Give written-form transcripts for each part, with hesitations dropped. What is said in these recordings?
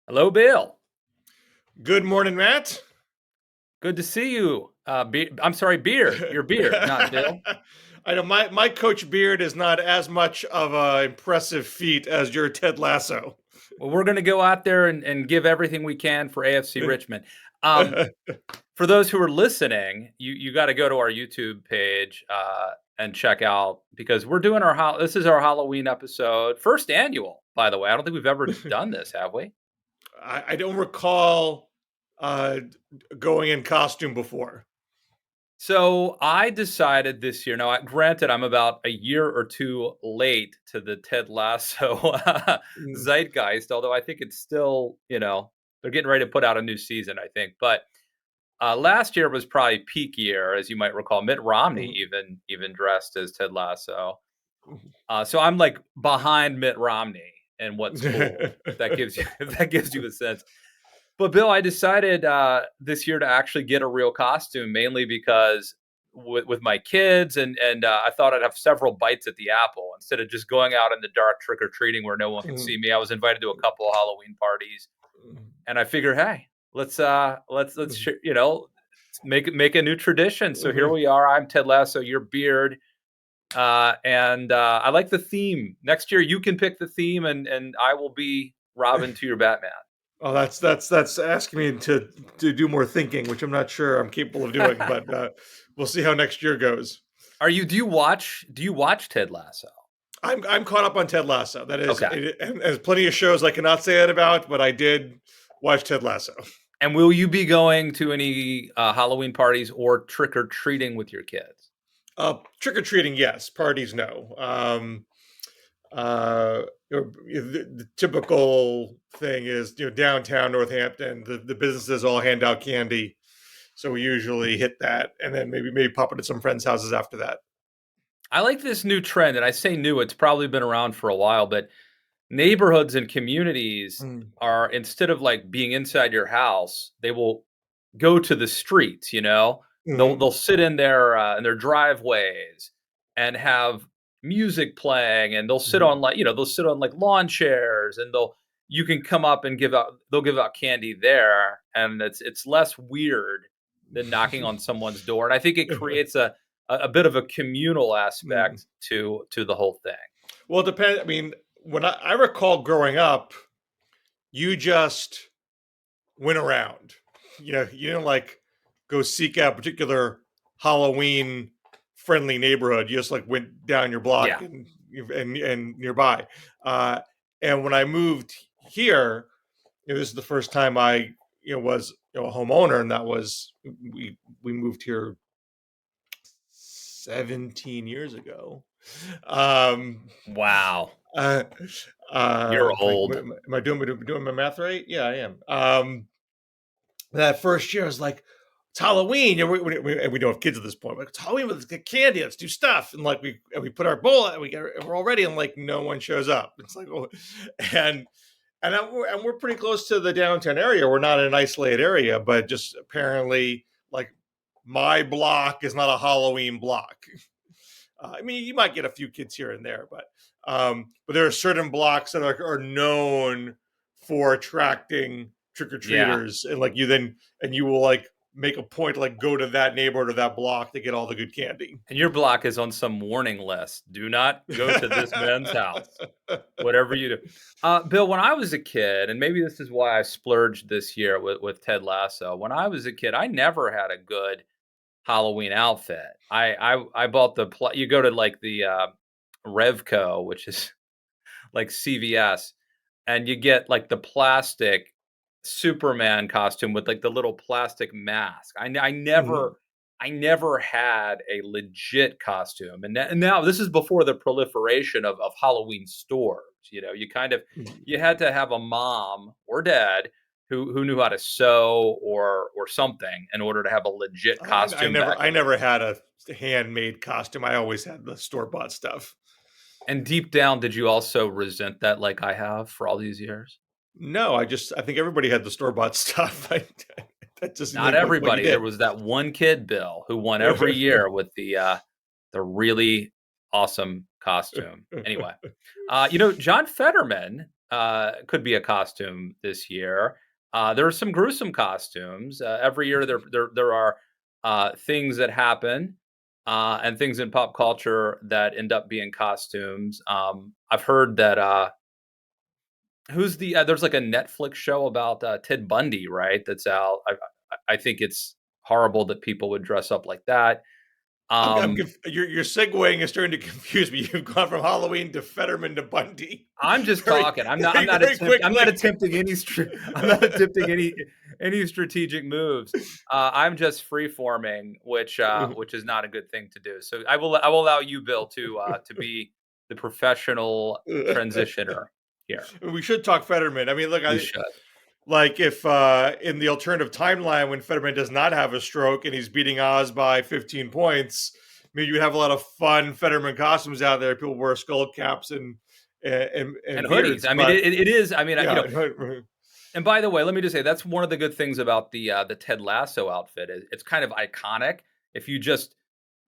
Hello, Bill. Good morning, Matt. Good to see you. I'm sorry, Beard. Your Beard, not Bill. I know my coach beard is not as much of an impressive feat as your Ted Lasso. Well, we're going to go out there and give everything we can for AFC Richmond. Um, for those who are listening, you got to go to our YouTube page and check out because we're doing this is our Halloween episode, first annual, by the way. I don't think we've ever done this, have we? I don't recall uh, going in costume before. So I decided this year. Now, granted, I'm about a year or two late to the Ted Lasso Mm. zeitgeist, although I think it's still, they're getting ready to put out a new season, I think. But last year was probably peak year, as you might recall. Mitt Romney even dressed as Ted Lasso. So I'm like behind Mitt Romney and what's cool. If that gives you if that gives you a sense. But Bill, I decided this year to actually get a real costume, mainly because with my kids, and I thought I'd have several bites at the apple instead of just going out in the dark trick or treating where no one can see me. I was invited to a couple of Halloween parties, and I figure, hey, let's make a new tradition. So here we are. I'm Ted Lasso, your Beard, and I like the theme. Next year, you can pick the theme, and I will be Robin to your Batman. Oh, that's asking me to do more thinking, which I'm not sure I'm capable of doing, but we'll see how next year goes. Do you watch Ted Lasso? I'm caught up on Ted Lasso. That is, Okay. and there's plenty of shows I cannot say that about, but I did watch Ted Lasso. And will you be going to any Halloween parties or trick or treating with your kids? Trick or treating, yes. Parties, no. The typical thing is, downtown Northampton, the businesses all hand out candy, so we usually hit that, and then maybe pop into some friends' houses after that. I like this new trend, and I say new, it's probably been around for a while, but neighborhoods and communities Mm. are, instead of like being inside your house, they will go to the streets, They'll Mhm. sit in their driveways and have music playing, and Mhm. they'll sit on like lawn chairs, and you can come up and they'll give out candy there, and it's less weird than knocking on someone's door. And I think it creates a bit of a communal Mm. aspect to the whole thing. Well, it depends. I mean, when I recall growing up, you just went around. You didn't like go seek out a particular Halloween friendly neighborhood. You just like went down your block Yeah. and nearby. Uh, and when I moved here, this is the first time I was a homeowner, and that was we moved here 17 years ago. Um, Wow. uh, You're old. am I doing my math right? Yeah, I am. That first year, I was like, "It's Halloween," and we don't have kids at this point. Like, it's Halloween with the candy. Let's do stuff, and like we put our bowl out. We're all ready, and like no one shows up. It's like, oh, and we're pretty close to the downtown area. We're not in an isolated area, but just apparently, like my block is not a Halloween block. I mean, you might get a few kids here and there, but there are certain blocks that are known for attracting trick or Yeah. treaters, and like you will like make a point to like go to that neighborhood or that block to get all the good candy. And your block is on some warning list. Do not go to this man's house, whatever you do. Bill, when I was a kid, and maybe this is why I splurged this year with Ted Lasso. When I was a kid, I never had a good Halloween outfit. I bought you go to like the Revco, which is like CVS, and you get like the plastic Superman costume with like the little plastic mask. Mhm. I never had a legit costume, and now this is before the proliferation of Halloween stores. You kind of you had to have a mom or dad who knew how to sew or something in order to have a legit costume back I in the never day. had a handmade costume. I always had the store bought stuff. And deep down, did you also resent that like I have for all these years? No, I think everybody had the store bought stuff. That just seemed Not like what you everybody. There did. was that one kid, Bill, who won every year with the really awesome costume. Anyway, John Fetterman. could be a costume this year. There are some gruesome costumes. Every year there are things that happen and things in pop culture that end up being costumes. I've heard that who's there's like a Netflix show about Ted Bundy, right? That's out. I think it's horrible that people would dress up like that. Um, Your segueing is starting to confuse me. You've gone from Halloween to Fetterman to Bundy. I'm just Very, talking. very I'm not quickly. attempting I'm not attempting any strategic moves. I'm just free forming, which is not a good thing to do. So I will allow you, Bill, to be the professional transitioner here. We should talk Fetterman. I mean, look, We should. like if in the alternative timeline when Fetterman does not have a stroke and he's beating Oz by 15 points, maybe you would have a lot of fun Fetterman costumes out there. People wear skull caps and hoodies. I mean, it is. I mean, yeah. And by the way, let me just say that's one of the good things about the Ted Lasso outfit. It's kind of iconic. If you just,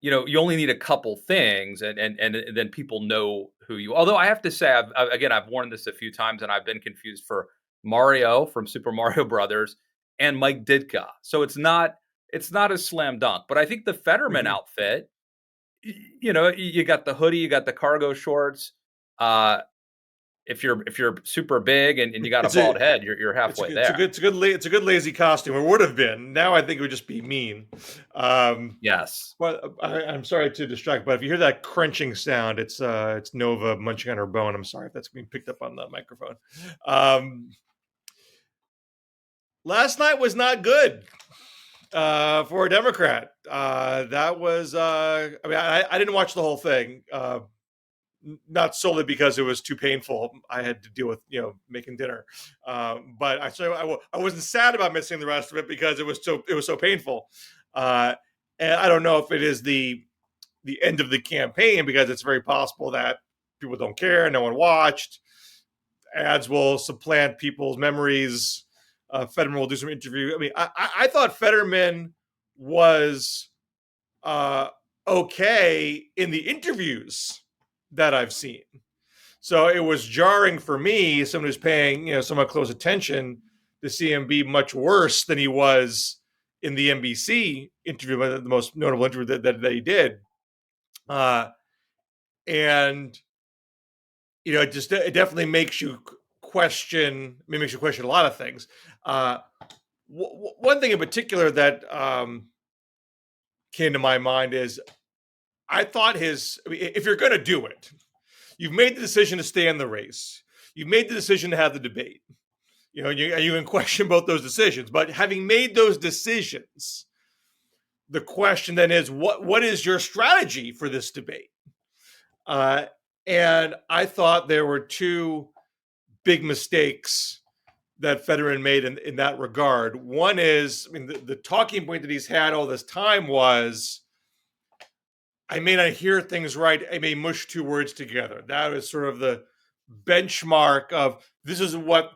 you only need a couple things, and then people know who you. Although I have to say, I've worn this a few times, and I've been confused for Mario from Super Mario Brothers and Mike Ditka. So it's not a slam dunk. But I think the Fetterman outfit, you got the hoodie, you got the cargo shorts. If you're super big and you got a bald head, you're halfway there. It's a good lazy costume. It would have been. Now I think it would just be mean. Yes. Well, I'm sorry to distract, but if you hear that crunching sound, it's Nova munching on her bone. I'm sorry if that's being picked up on the microphone. Last night was not good for a Democrat. That was. I mean, I didn't watch the whole thing. Not solely because it was too painful. I had to deal with making dinner, but I wasn't sad about missing the rest of it because it was so painful. And I don't know if it is the end of the campaign, because it's very possible that people don't care, no one watched. Ads will supplant people's memories. Fetterman will do some interview. I mean, I thought Fetterman was okay in the interviews that I've seen. So it was jarring for me, someone who's paying somewhat close attention, to see him be much worse than he was in the NBC interview, the most notable interview that he did. And it definitely makes you question. I mean, makes you question a lot of things. One thing in particular that came to my mind is, I thought if you're going to do it, you've made the decision to stay in the race. You've made the decision to have the debate. You can question both those decisions. But having made those decisions, the question then is, what is your strategy for this debate? And I thought there were two big mistakes that Fetterman made in that regard. One is, I mean, the talking point that he's had all this time was, I may not hear things right. I may mush two words together. That is sort of the benchmark of, this is what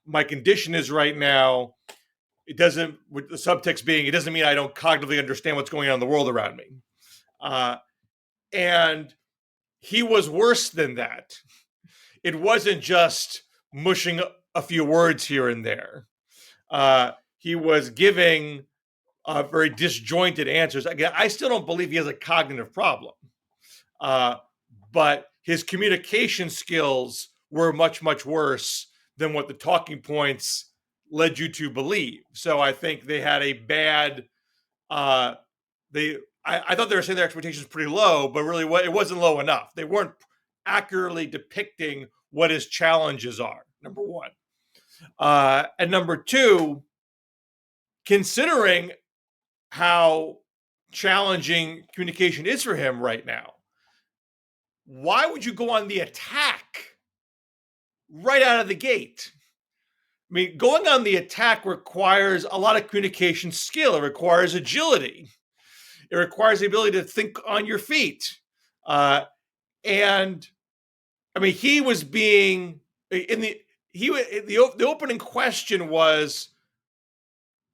my condition is right now. It doesn't, with the subtext being, it doesn't mean I don't cognitively understand what's going on in the world around me. And he was worse than that. It wasn't just mushing a few words here and there. He was giving very disjointed answers. Again, I still don't believe he has a cognitive problem, but his communication skills were much, much worse than what the talking points led you to believe. So I think they had a bad. I thought they were saying their expectations pretty low, but really, it wasn't low enough. They weren't accurately depicting what his challenges are. Number one, and number two, considering how challenging communication is for him right now, why would you go on the attack right out of the gate? I mean, going on the attack requires a lot of communication skill. It requires agility. It requires the ability to think on your feet. And I mean, he was being the opening question was,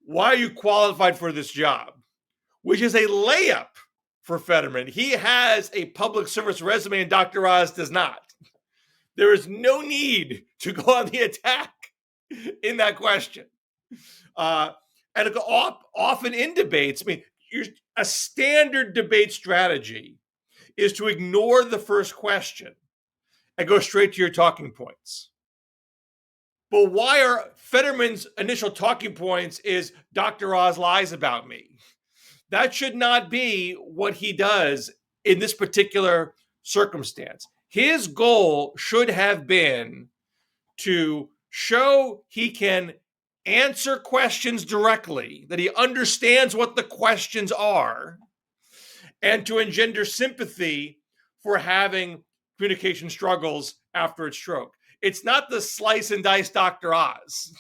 why are you qualified for this job? Which is a layup for Fetterman. He has a public service resume and Dr. Oz does not. There is no need to go on the attack in that question. And often in debates, I mean, a standard debate strategy is to ignore the first question and go straight to your talking points. But why are Fetterman's initial talking points is Dr. Oz lies about me? That should not be what he does in this particular circumstance. His goal should have been to show he can answer questions directly, that he understands what the questions are, and to engender sympathy for having communication struggles after a stroke. It's not the slice and dice Dr. Oz.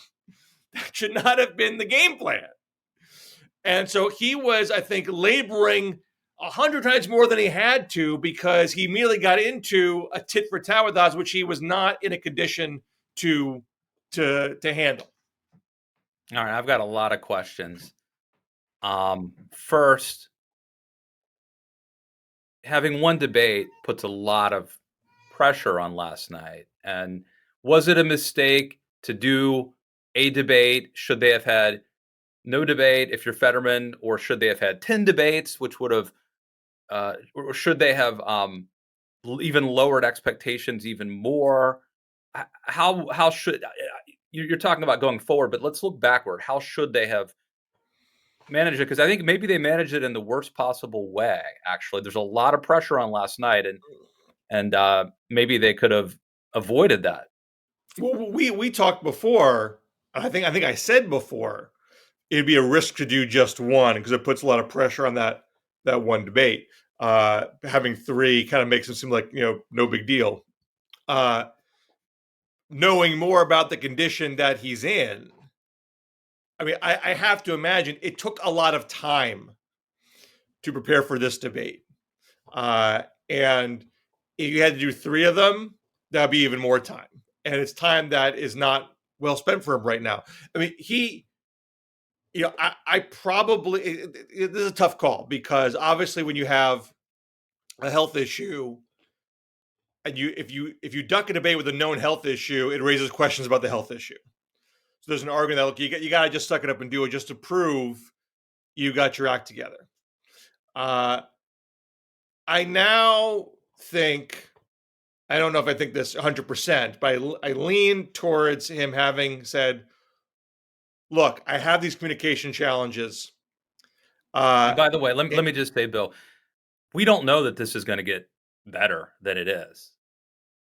That should not have been the game plan. And so he was, I think, laboring 100 times more than he had to, because he immediately got into a tit for tat with Oz, which he was not in a condition to handle. All right, I've got a lot of questions. First, having one debate puts a lot of pressure on last night. And was it a mistake to do a debate? Should they have had no debate if you're Fetterman, or should they have had 10 debates, which would have, or should they have even lowered expectations even more? How should, you're talking about going forward, but let's look backward. How should they have managed it? Because I think maybe they managed it in the worst possible way. Actually, there's a lot of pressure on last night, and maybe they could have avoided that. Well, we talked before. I think I said before it'd be a risk to do just one, because it puts a lot of pressure on that one debate. Having three kind of makes it seem like, no big deal. Knowing more about the condition that he's in, I mean, I have to imagine it took a lot of time to prepare for this debate. And if you had to do three of them, that'd be even more time. And it's time that is not well spent for him right now. I mean, I probably, this is a tough call, because obviously when you have a health issue, and if you duck a debate with a known health issue, it raises questions about the health issue. So there's an argument that, look, you got to just suck it up and do it just to prove you got your act together. I now think, I don't know if I think this 100%, but I lean towards him having said, look, I have these communication challenges. By the way, let me just say, Bill, we don't know that this is going to get better than it is.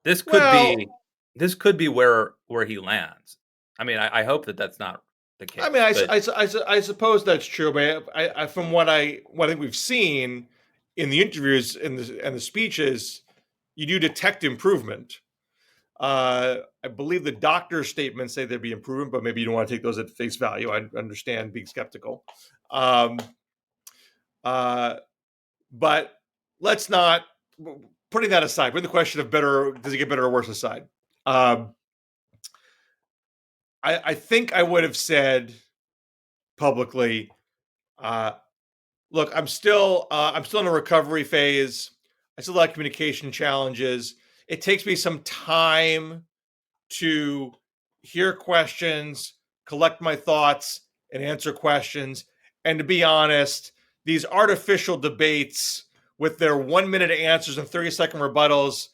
This could be where he lands. I mean, I hope that that's not the case. I mean, I suppose that's true, but I from what I think we've seen in the interviews and the speeches, you do detect improvement. I believe the doctor's statements say there'd be improvement, but maybe you don't want to take those at face value. I understand being skeptical. But let's not, putting that aside, putting the question of does it get better or worse aside. I think I would have said publicly, look, I'm still in a recovery phase. I still have communication challenges. It takes me some time to hear questions, collect my thoughts, and answer questions. And to be honest, these artificial debates with their 1 minute answers and 30-second rebuttals,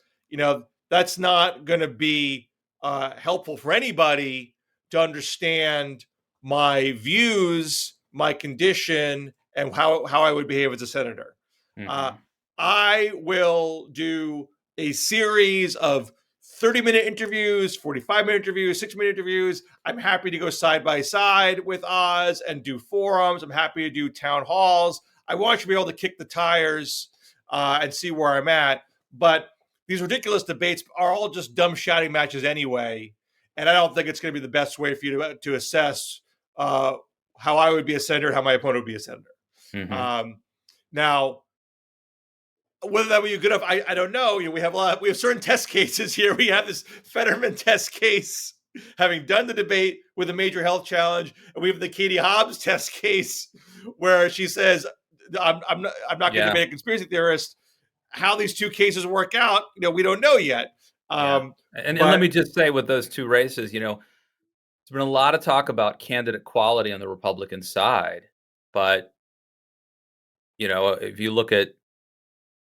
that's not going to be helpful for anybody to understand my views, my condition, and how I would behave as a senator. Mm-hmm. I will do a series of 30-minute interviews, 45-minute interviews, 60-minute interviews. I'm happy to go side by side with Oz and do forums. I'm happy to do town halls. I want you to be able to kick the tires and see where I'm at. But these ridiculous debates are all just dumb shouting matches anyway. And I don't think it's going to be the best way for you to assess how I would be a senator, how my opponent would be a senator. Mm-hmm. Now, whether that would be good enough, I don't know. We have certain test cases here. We have this Fetterman test case, having done the debate with a major health challenge, and we have the Katie Hobbs test case, where she says, "I'm not going to be a conspiracy theorist." How these two cases work out, we don't know yet. Yeah. Um, And let but me just say with those two races, there's been a lot of talk about candidate quality on the Republican side. But, if you look at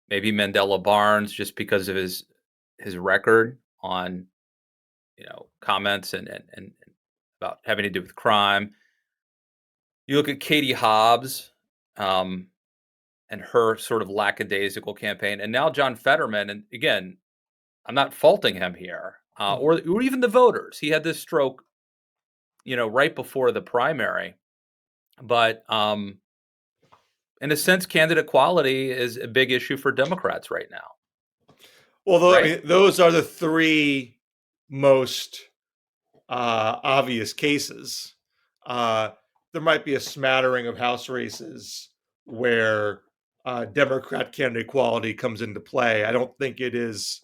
maybe Mandela Barnes, just because of his record on, comments and about having to do with crime. You look at Katie Hobbs, um, and her sort of lackadaisical campaign, and now John Fetterman. And again, I'm not faulting him here, or even the voters. He had this stroke, right before the primary. But in a sense, candidate quality is a big issue for Democrats right now, I right? mean, those are the three most obvious cases. Uh, there might be a smattering of House races where Democrat candidate quality comes into play. I don't think it is.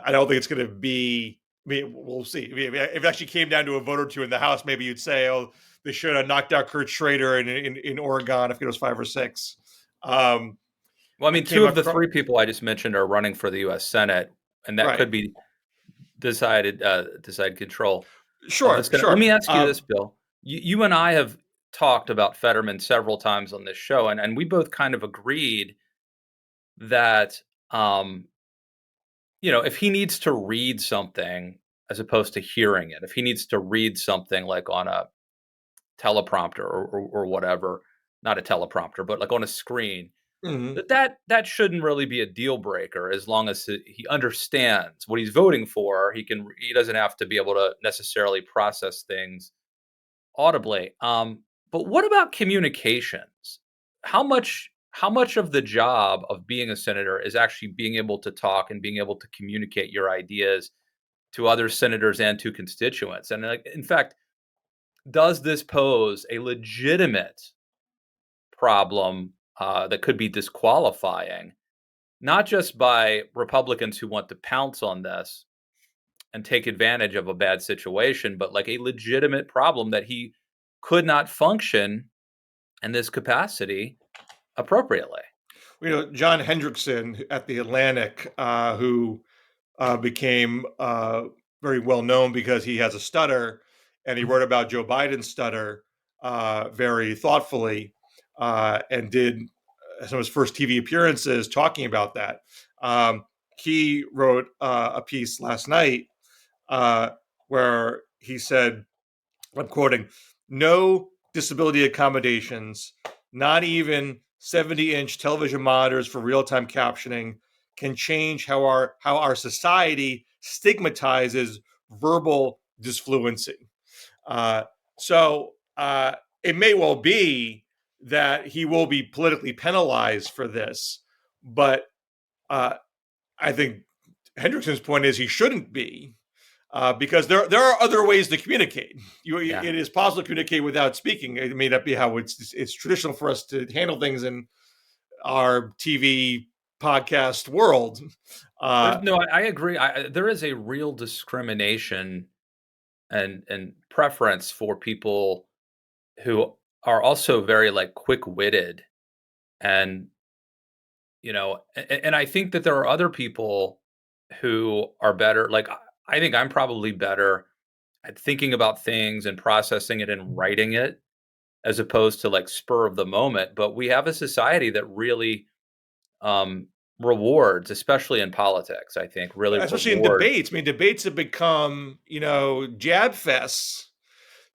I don't think it's going to be. I mean, we'll see. I mean, if it actually came down to a vote or two in the House, maybe you'd say, "Oh, they should have knocked out Kurt Schrader in Oregon if it was 5 or 6." Um, Well, I I mean, came two of the across three people I just mentioned are running for the U.S. Senate, and that right. could be decide control of the Sure, Senate. Let sure. me ask you this, Bill. You and I have talked about Fetterman several times on this show, and we both kind of agreed that, um, if he needs to read something as opposed to hearing it, if he needs to read something like on a teleprompter or whatever, not a teleprompter, but like on a screen, Mhm. that shouldn't really be a deal breaker as long as he understands what he's voting for. He doesn't have to be able to necessarily process things audibly. But what about communications? How much of the job of being a senator is actually being able to talk and being able to communicate your ideas to other senators and to constituents? And like, in fact, does this pose a legitimate problem that could be disqualifying, not just by Republicans who want to pounce on this and take advantage of a bad situation, but like a legitimate problem that he could not function in this capacity appropriately? John Hendrickson at the Atlantic, who became very well known because he has a stutter, and he wrote about Joe Biden's stutter very thoughtfully, and did some of his first TV appearances talking about that. He wrote a piece last night uh, where he said, I'm quoting, no disability accommodations, not even 70-inch television monitors for real-time captioning can change how our society stigmatizes verbal disfluency. Uh, so it may well be that he will be politically penalized for this, but uh, I think Hendrickson's point is he shouldn't be, because there are other ways to communicate. Yeah. It is possible to communicate without speaking. It may not be how it's traditional for us to handle things in our TV podcast world. There's Uh, no, I agree. There is a real discrimination and preference for people who are also very like quick-witted, and and I think that there are other people who are better. Like I think I'm probably better at thinking about things and processing it and writing it as opposed to like spur of the moment. But we have a society that really um, rewards, especially in politics. I think really Especially in rewards. debates. I mean, debates have become, jab fests.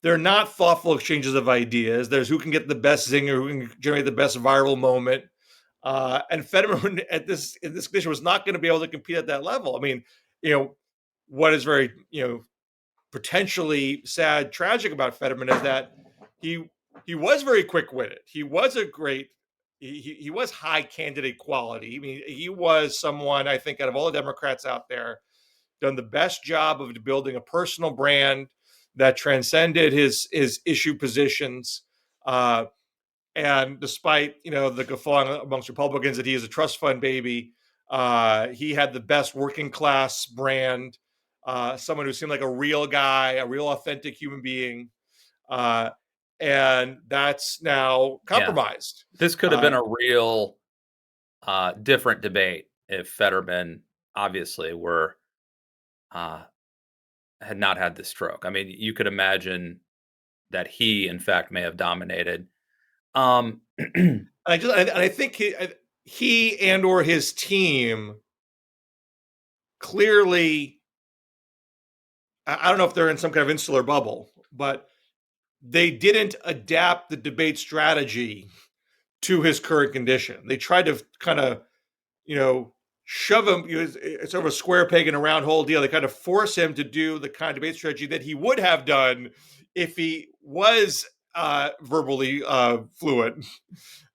They're not thoughtful exchanges of ideas. There's who can get the best zinger, who can generate the best viral moment. And Fetterman in this condition was not going to be able to compete at that level. I mean, what is very potentially sad, tragic about Fetterman is that he he was very quick witted. He was a great. He was high candidate quality. I mean, he was someone I think out of all the Democrats out there done the best job of building a personal brand that transcended his issue positions. And despite the guffaw amongst Republicans that he is a trust fund baby, he had the best working class brand. Someone who seemed like a real guy, a real authentic human being, uh, and that's now Yeah, compromised. this could have Uh, been a real different debate if Fetterman obviously were uh, had not had the stroke. I mean, you could imagine that he, in fact, may have dominated. Um, I think he and or his team clearly, I don't know if they're in some kind of insular bubble, but they didn't adapt the debate strategy to his current condition. They tried to kind of, shove him. It's sort of a square peg in a round hole deal. They kind of force him to do the kind of debate strategy that he would have done if he was verbally fluent,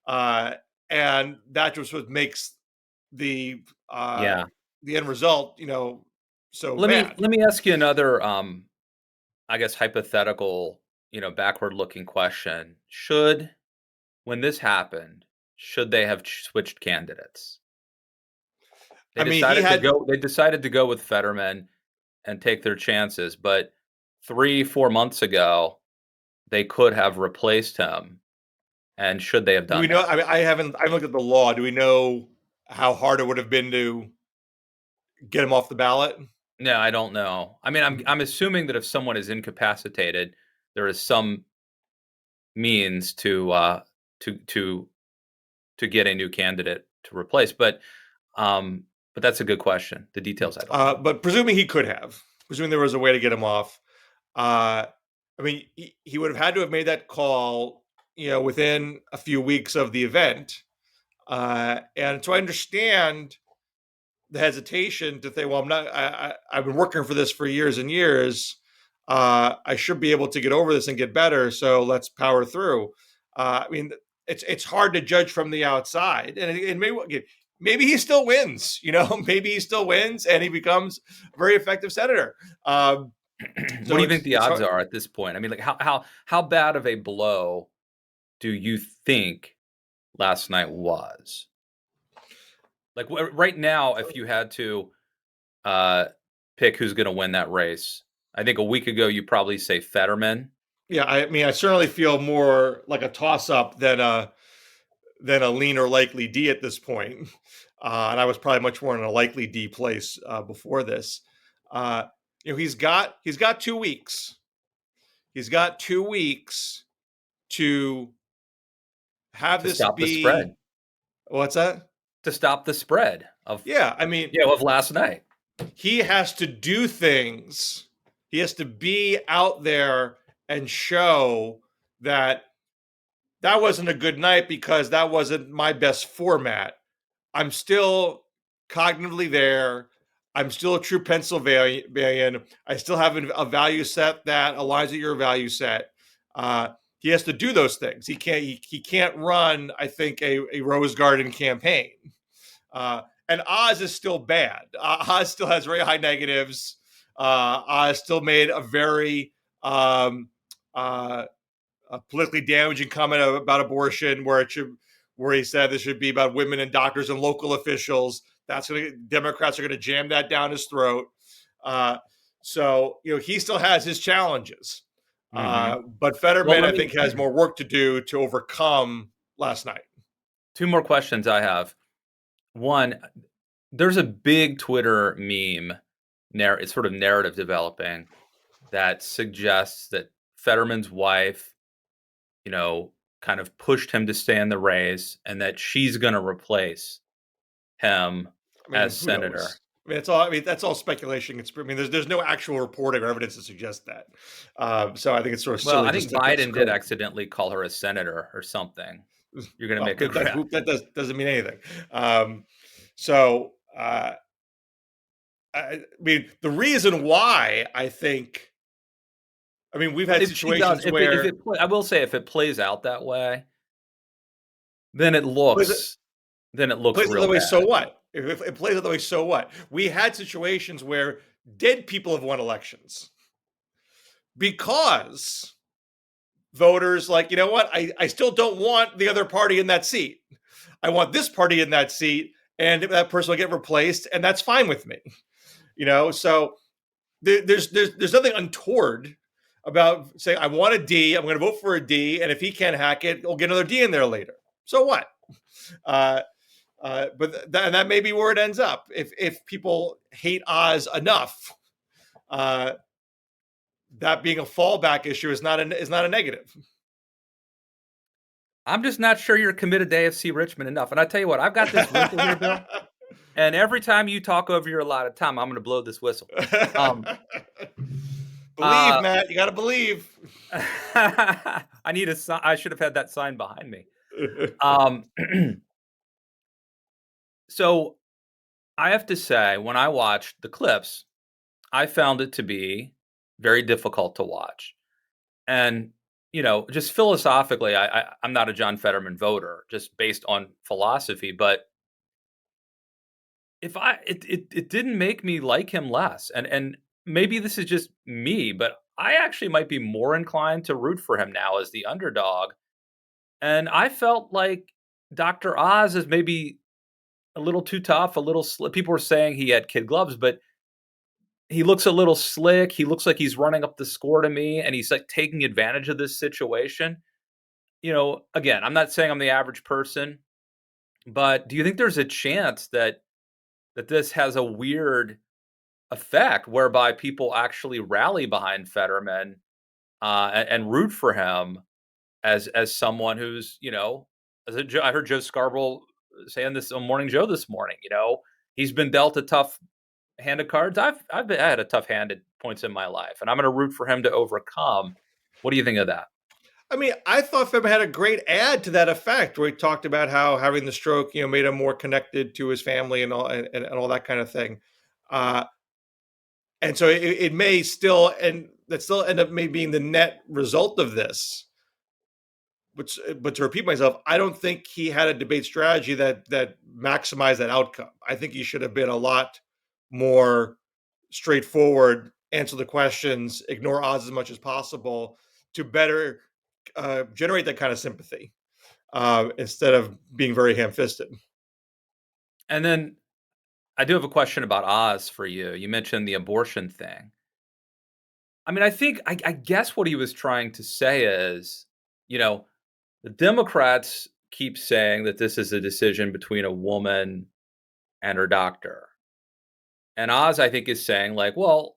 uh, and that just what makes the uh, yeah. the end result, so Let me bad. let me ask you another, I guess, hypothetical, backward-looking question. When this happened, should they have switched candidates? They I mean, he decided to had. go. They decided to go with Fetterman and take their chances. But 3, 4 months ago, they could have replaced him. And should they have Do we done know? that? I mean, I haven't looked at the law. Do we know how hard it would have been to get him off the ballot? No, I don't know. I mean, I'm assuming that if someone is incapacitated, there is some means to to to get a new candidate to replace. But that's a good question. The details I don't know. But presuming there was a way to get him off. Uh, I mean, he would have had to have made that call, within a few weeks of the event. And so I understand the hesitation to think, well, I'm not. I've been working for this for years and years. I should be able to get over this and get better. So let's power through. I mean, it's hard to judge from the outside, and maybe he still wins. Maybe he still wins and he becomes a very effective senator. What So do you think the it's odds hard. are at this point? I mean, like how bad of a blow do you think last night was? Like right now, if you had to uh, pick who's going to win that race, I think a week ago you probably say Fetterman. Yeah, I mean, I certainly feel more like a toss-up than a lean or likely D at this point. And I was probably much more in a likely D place before this. Uh, he's got 2 weeks. He's got 2 weeks to have To this stop the spread. be. What's that? To stop the spread of Yeah, I mean, of last night. he has to do things. He has to be out there and show that that wasn't a good night because that wasn't my best format. I'm still cognitively there. I'm still a true Pennsylvanian. I still have a value set that aligns with your value set. Uh, he has to do those things. He can't run, I think, a Rose Garden campaign. And Oz is still bad. Oz still has very high negatives. Oz still made a very a politically damaging comment about abortion, where he said this should be about women and doctors and local officials. Democrats are going to jam that down his throat. So he still has his challenges, Mm-hmm. but Well, Fetterman, let I me think, has more work to do to overcome last night. two more questions I have. One, there's a big Twitter meme, it's sort of narrative developing that suggests that Fetterman's wife, kind of pushed him to stay in the race, and that she's going to replace him I mean, as who senator. knows? That's all speculation. There's no actual reporting or evidence to suggest that. So I think it's sort of Well, silly I just think to Biden did discredit. accidentally call her a senator or something. You're going to Well, make a grab. doesn't mean anything. So I mean, the reason why I think, I mean, we've had If she does, situations where I will say, if it plays out that way, then it plays it looks plays it real the way. So bad. what? If it plays it the way, so what? We had situations where dead people have won elections because voters like, you know what? I still don't want the other party in that seat. I want this party in that seat, and that person will get replaced, and that's fine with me. So there's nothing untoward about saying I want a D. I'm going to vote for a D, and if he can't hack it, we'll get another D in there later. So what? Uh, but that may be where it ends up. If people hate Oz enough uh, that being a fallback issue is not a negative. I'm just not sure you're committed to AFC Richmond enough. And I tell you what, I've got this whistle here, Bill. And every time you talk over your allotted time, I'm going to blow this whistle. Believe, Matt. You got to believe. I need a sign. I should have had that sign behind me. So I have to say, when I watched the clips, I found it to be very difficult to watch. And, just philosophically, I'm not a John Fetterman voter, just based on philosophy. But it didn't make me like him less. And maybe this is just me, but I actually might be more inclined to root for him now as the underdog. And I felt like Dr. Oz is maybe a little too tough, a little people were saying he had kid gloves, but he looks a little slick. He looks like he's running up the score to me, and he's like taking advantage of this situation. Again, I'm not saying I'm the average person, but do you think there's a chance that this has a weird effect whereby people actually rally behind Fetterman and root for him as someone who's, I heard Joe Scarborough saying this on Morning Joe this morning. He's been dealt a tough hand of cards. I had a tough hand at points in my life, and I'm going to root for him to overcome. What do you think of that? I mean, I thought Fetterman had a great ad to that effect, where he talked about how having the stroke, made him more connected to his family and all that kind of thing. And so it may still, and that still end up maybe being the net result of this. But to repeat myself, I don't think he had a debate strategy that maximized that outcome. I think he should have been a lot more straightforward, answer the questions, ignore odds as much as possible to better generate that kind of sympathy instead of being very ham-fisted. And then I do have a question about Oz for you. You mentioned the abortion thing. I mean, I guess what he was trying to say is, the Democrats keep saying that this is a decision between a woman and her doctor. And Oz, I think, is saying, like, well,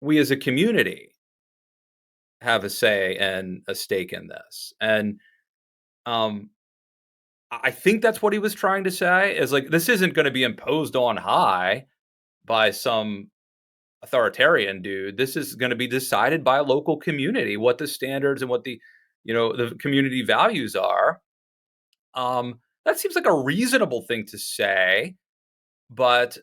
we as a community have a say and a stake in this. And I think that's what he was trying to say, is like, this isn't going to be imposed on high by some authoritarian dude. This is going to be decided by a local community, what the standards and what the community values are. That seems like a reasonable thing to say, but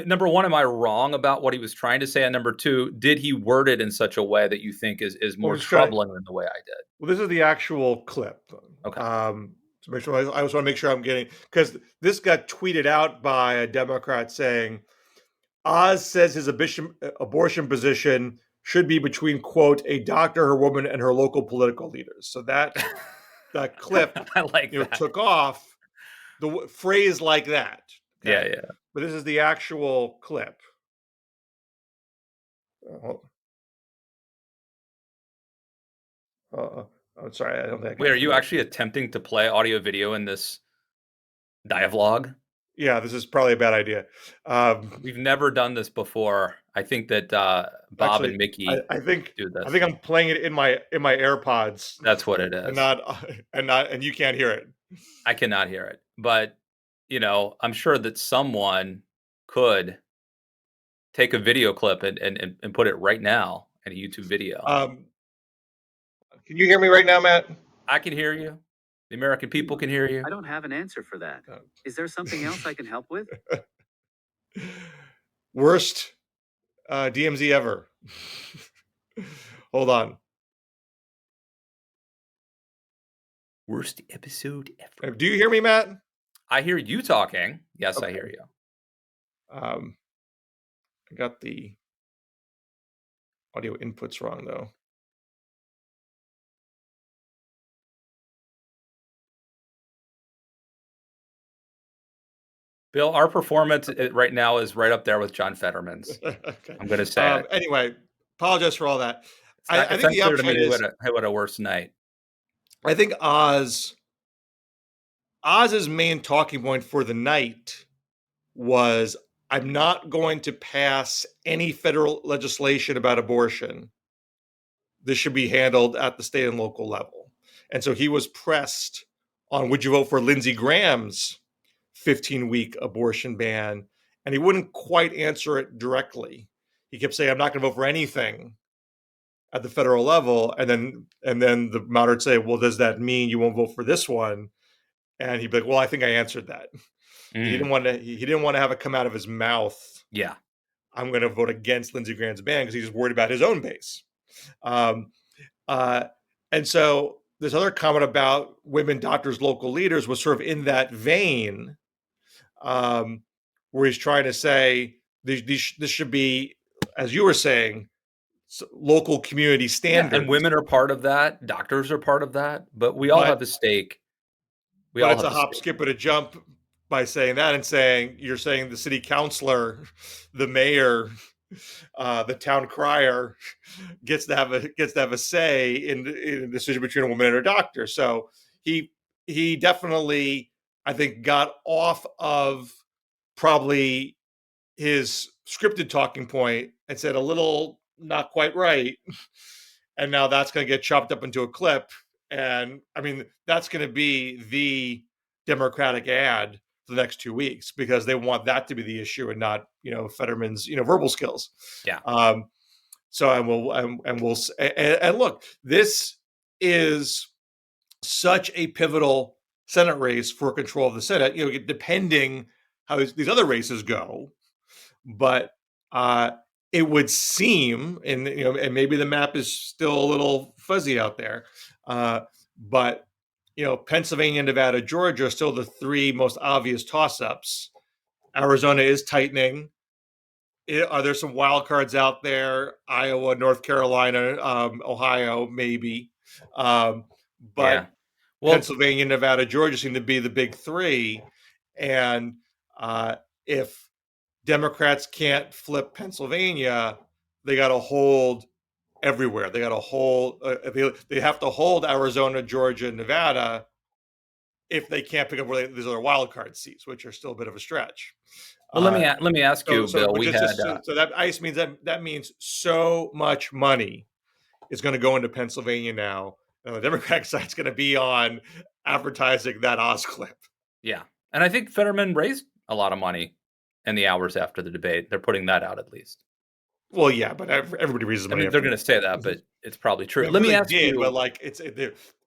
number one, am I wrong about what he was trying to say? And number two, did he word it in such a way that you think is more troubling than the way I did? Well, this is the actual clip. Okay. To make sure, I just want to make sure I'm getting, because this got tweeted out by a Democrat saying, Oz says his abortion position should be between, quote, a doctor, her woman, and her local political leaders. So that clip I like that. took off the phrase like that. Okay? Yeah. But this is the actual clip. I'm sorry, I don't think. Wait, are you actually attempting to play audio video in this dialogue? Yeah, this is probably a bad idea. We've never done this before. I think that Bob actually, and Mickey I think do this. I think I'm playing it in my AirPods. That's what it is. And you can't hear it. I cannot hear it. But I'm sure that someone could take a video clip and put it right now in a YouTube video. Can you hear me right now, Matt? I can hear you. The American people can hear you. I don't have an answer for that. Is there something else I can help with? Worst DMZ ever. Hold on. Worst episode ever. Do you hear me, Matt? I hear you talking. Yes, okay. I hear you. I got the audio inputs wrong, though. Bill, our performance right now is right up there with John Fetterman's. Okay. I'm going to say it. Anyway, apologize for all that. I think the upshot is what a worse night. I think Oz's main talking point for the night was, I'm not going to pass any federal legislation about abortion. This should be handled at the state and local level. And so he was pressed on, would you vote for Lindsey Graham's 15-week abortion ban? And he wouldn't quite answer it directly. He kept saying, I'm not going to vote for anything at the federal level. And then the moderates say, well, does that mean you won't vote for this one? And he'd be like, well, I think I answered that. He didn't want to have it come out of his mouth. Yeah. I'm going to vote against Lindsey Graham's ban because he's worried about his own base. And so this other comment about women doctors, local leaders was sort of in that vein, where he's trying to say this should be, as you were saying, local community standards. Yeah, and women are part of that. Doctors are part of that. But we all have a stake. But it's a hop, skip, and a jump by saying that and saying you're saying the city councilor, the mayor, the town crier gets to have a say in the decision between a woman and her doctor. So he definitely, I think, got off of probably his scripted talking point and said a little not quite right, and now that's going to get chopped up into a clip. And I mean, that's going to be the Democratic ad for the next 2 weeks because they want that to be the issue and not, Fetterman's, verbal skills. Yeah. And look, this is such a pivotal Senate race for control of the Senate, depending how these other races go. But it would seem, and maybe the map is still a little fuzzy out there, but Pennsylvania, Nevada, Georgia are still the three most obvious toss-ups. Arizona is tightening. Are there some wild cards out there? Iowa, North Carolina, Ohio, maybe. But Pennsylvania, Nevada, Georgia seem to be the big three. And if Democrats can't flip Pennsylvania, they got to hold everywhere. They got to hold. They have to hold Arizona, Georgia, Nevada. If they can't pick up these other wild card seats, which are still a bit of a stretch. Well, let me ask you, Bill. That means so much money is going to go into Pennsylvania now. And the Democratic side's going to be on advertising that Oz clip. Yeah, and I think Fetterman raised a lot of money in the hours after the debate. They're putting that out at least. Well, yeah, but everybody raises money. I mean, they're going to say that, but it's probably true. Yeah, let me ask you, but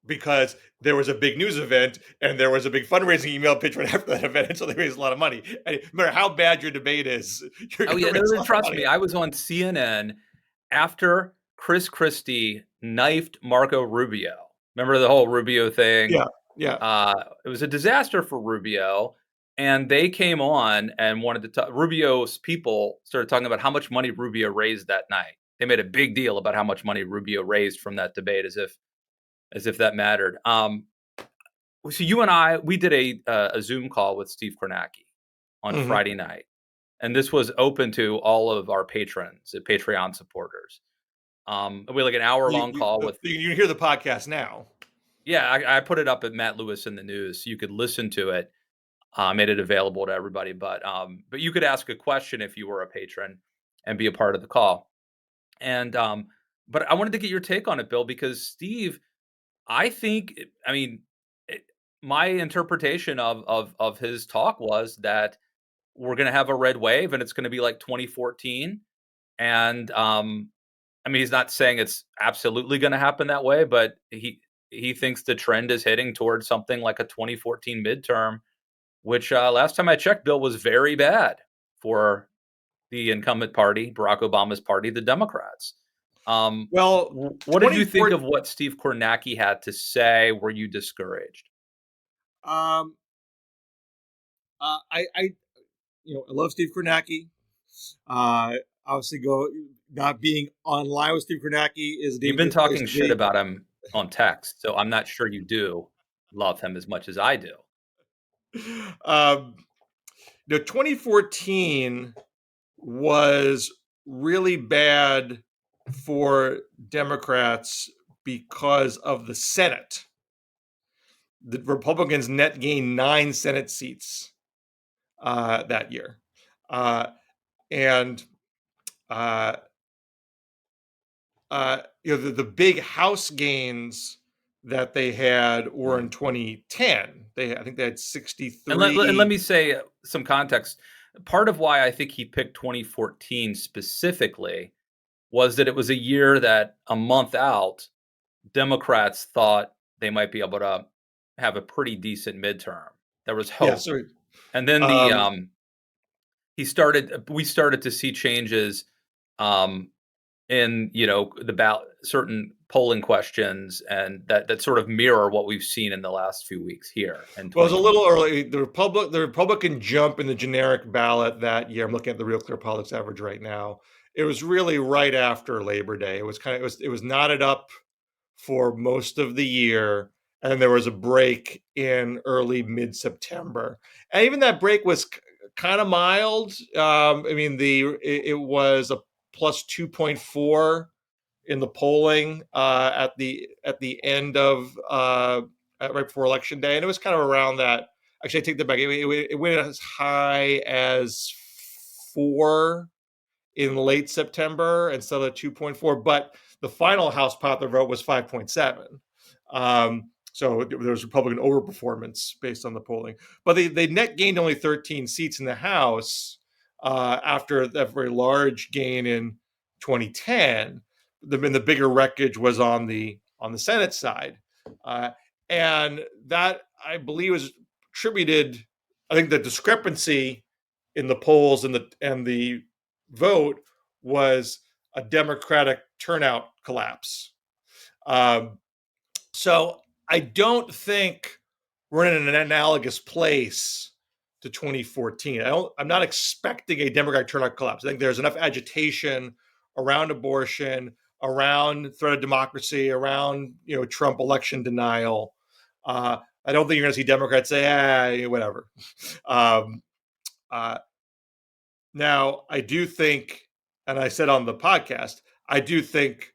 because there was a big news event and there was a big fundraising email pitch right after that event, and so they raised a lot of money. And no matter how bad your debate is, trust me, I was on CNN after Chris Christie knifed Marco Rubio. Remember the whole Rubio thing? Yeah. It was a disaster for Rubio. And they came on and wanted to talk. Rubio's people started talking about how much money Rubio raised that night. They made a big deal about how much money Rubio raised from that debate, as if that mattered. So you and we did a Zoom call with Steve Kornacki on Friday night, and this was open to all of our patrons, Patreon supporters. We had like an hour-long call with. You can hear the podcast now. Yeah, I put it up at Matt Lewis in the News, so you could listen to it. Made it available to everybody, but you could ask a question if you were a patron and be a part of the call. And but I wanted to get your take on it, Bill, because Steve, I think, my interpretation of his talk was that we're going to have a red wave and it's going to be like 2014. And he's not saying it's absolutely going to happen that way, but he thinks the trend is heading towards something like a 2014 midterm, which last time I checked, Bill, was very bad for the incumbent party, Barack Obama's party, the Democrats. What did you think of what Steve Kornacki had to say? Were you discouraged? I love Steve Kornacki. Obviously, not being online with Steve Kornacki is. You've been talking shit about him on text, so I'm not sure you do love him as much as I do. 2014 was really bad for Democrats because of the Senate. The Republicans net gained 9 Senate seats that year. And the big House gains that they had were in 2010. I think they had 63. And let me say some context. Part of why I think he picked 2014 specifically was that it was a year that a month out, Democrats thought they might be able to have a pretty decent midterm. There was hope. Yeah, sorry. And then we started to see changes in the certain polling questions, and that sort of mirror what we've seen in the last few weeks here. And well, it was a little early. The Republican jump in the generic ballot that year. I'm looking at the Real Clear Politics average right now. It was really right after Labor Day. It was knotted up for most of the year, and then there was a break in early mid-September. And even that break was kind of mild. It was a plus 2.4 in the polling at the end of right before Election Day, and it was kind of around that. Actually, I take that back. It went as high as 4 in late September instead of 2.4, but the final House popular vote was 5.7. So there was Republican overperformance based on the polling. But they net gained only 13 seats in the House after that very large gain in 2010. The bigger wreckage was on the Senate side. And that, I believe, was attributed, I think the discrepancy in the polls and the vote was a Democratic turnout collapse. So I don't think we're in an analogous place to 2014. I'm not expecting a Democratic turnout collapse. I think there's enough agitation around abortion, around threat of democracy, around Trump election denial. I don't think you're going to see Democrats say, whatever. Now, I do think, and I said on the podcast, I do think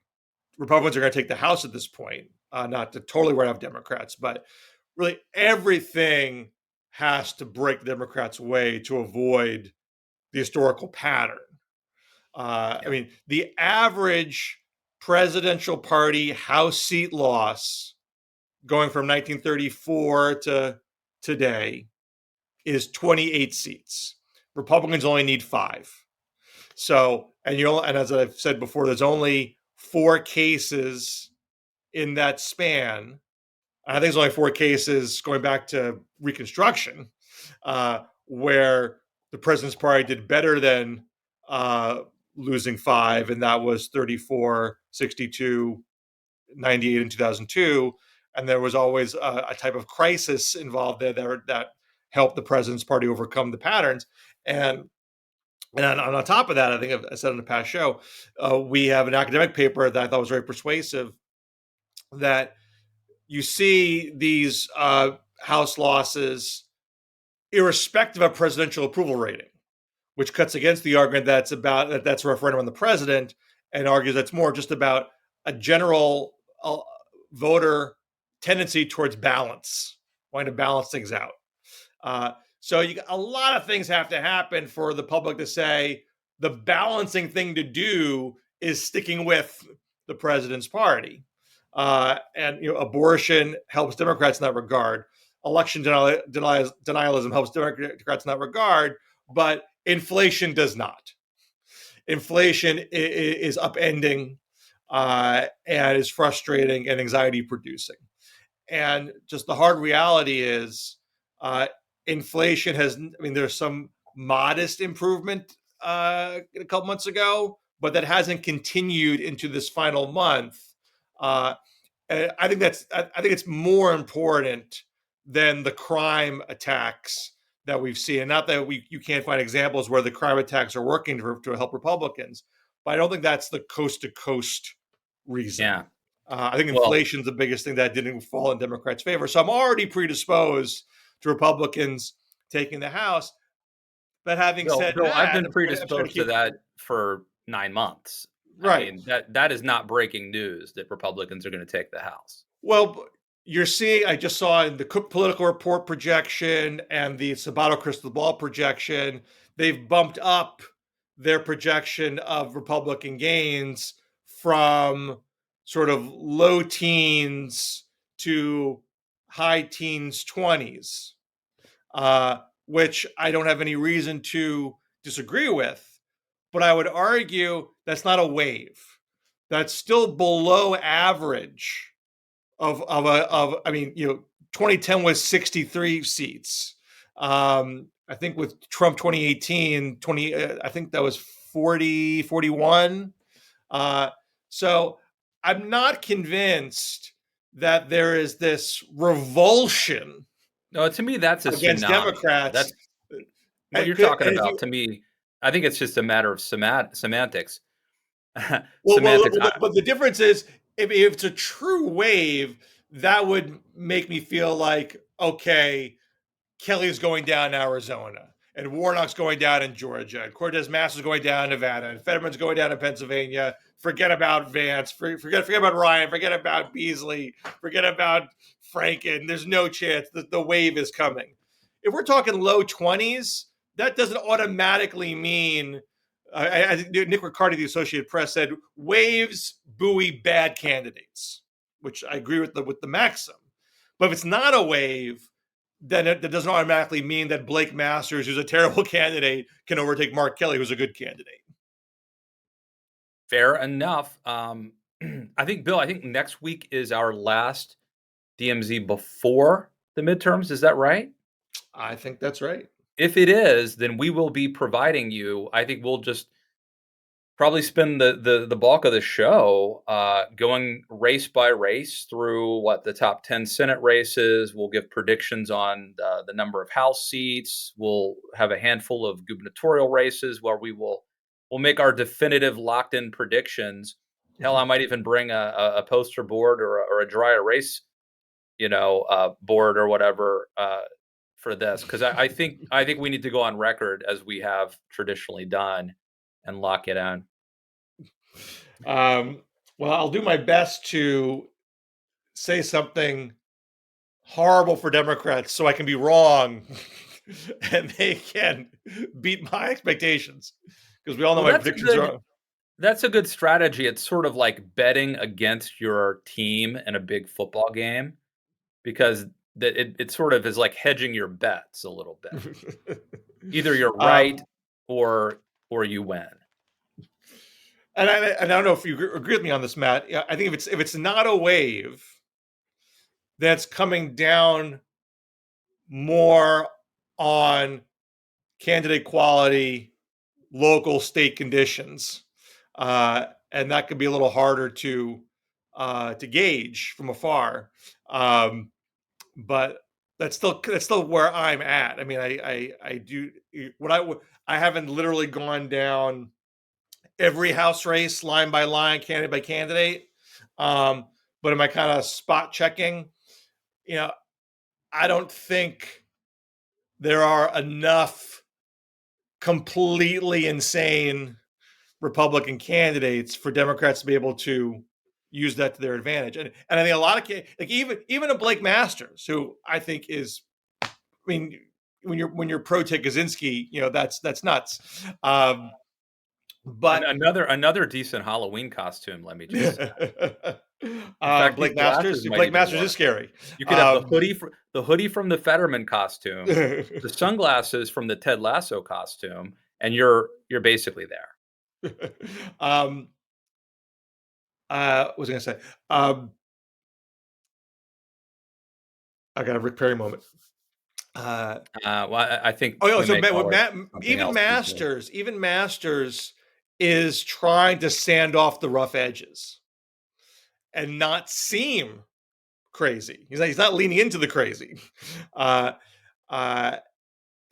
Republicans are going to take the House at this point, not to totally write off Democrats, but really everything has to break the Democrats' way to avoid the historical pattern. The average presidential party House seat loss going from 1934 to today is 28 seats. Republicans only need 5. So, and as I've said before, there's only 4 cases in that span. I think there's only 4 cases going back to Reconstruction, where the president's party did better than losing 5, and that was 34, 62, 98, and 2002. And there was always a type of crisis involved there that helped the president's party overcome the patterns. And on top of that, I think I said on the past show, we have an academic paper that I thought was very persuasive, that you see these House losses irrespective of presidential approval rating, which cuts against the argument that's a referendum on the president, and argues that's more just about a general voter tendency towards balance, wanting to balance things out. So a lot of things have to happen for the public to say the balancing thing to do is sticking with the president's party. And abortion helps Democrats in that regard. Election denialism helps Democrats in that regard, but inflation does not. Inflation is upending and is frustrating and anxiety producing. And just the hard reality is inflation there's some modest improvement a couple months ago, but that hasn't continued into this final month. And I think it's more important than the crime attacks that we've seen. And not that you can't find examples where the crime attacks are working to help Republicans, but I don't think that's the coast to coast reason. Yeah. I think inflation's the biggest thing that didn't fall in Democrats' favor. So I'm already predisposed to Republicans taking the House. But having said that, I've been predisposed to that for 9 months. Right. That is not breaking news that Republicans are going to take the House. Well, you're seeing, I just saw in the Cook Political Report projection and the Sabato Crystal Ball projection, they've bumped up their projection of Republican gains from sort of low teens to high teens, 20s, which I don't have any reason to disagree with. But I would argue that's not a wave. That's still below average I mean, 2010 was 63 seats. I think with Trump 2018, I think that was 40, 41. So I'm not convinced that there is this revulsion. No, to me, that's a against tsunami. Democrats. That's what you're talking about. To me, I think it's just a matter of semantics. Semantics. But the difference is, if it's a true wave, that would make me feel like, okay, Kelly's going down in Arizona, and Warnock's going down in Georgia, and Cortez Master's going down in Nevada, and Fetterman's going down in Pennsylvania. Forget about Vance. Forget about Ryan. Forget about Beasley. Forget about Franken. There's no chance that the wave is coming. If we're talking low 20s, that doesn't automatically mean. I think Nick Riccardi, the Associated Press, said waves buoy bad candidates, which I agree with the maxim. But if it's not a wave, then that doesn't automatically mean that Blake Masters, who's a terrible candidate, can overtake Mark Kelly, who's a good candidate. Fair enough. I think, Bill, next week is our last DMZ before the midterms. Is that right? I think that's right. If it is, then we will be providing you. I think we'll just probably spend the bulk of the show going race by race through the top 10 Senate races. We'll give predictions on the number of House seats. We'll have a handful of gubernatorial races where we'll make our definitive locked-in predictions. Hell, I might even bring a poster board or a dry erase, board or whatever for this, because I think we need to go on record, as we have traditionally done, and lock it in. Well, I'll do my best to say something horrible for Democrats so I can be wrong and they can beat my expectations, because we all know my predictions are wrong. That's a good strategy. It's sort of like betting against your team in a big football game, because it sort of is like hedging your bets a little bit. Either you're right or you win. And I don't know if you agree with me on this, Matt. I think if it's not a wave that's coming down more on candidate quality, local state conditions, and that could be a little harder to gauge from afar. But that's still where I'm at. I mean, I haven't literally gone down every House race line by line, candidate by candidate. But am I kind of spot checking? I don't think there are enough completely insane Republican candidates for Democrats to be able to use that to their advantage. And I think a lot of, like, even a Blake Masters, who I think is, I mean, when you're pro Ted Kaczynski, that's nuts. But another decent Halloween costume, let me just say. Blake Masters is scary. You could have the hoodie from the Fetterman costume, the sunglasses from the Ted Lasso costume, and you're basically there. What was I going to say? I got a Rick Perry moment. Well, I think. Even Masters is trying to sand off the rough edges and not seem crazy. He's not leaning into the crazy. And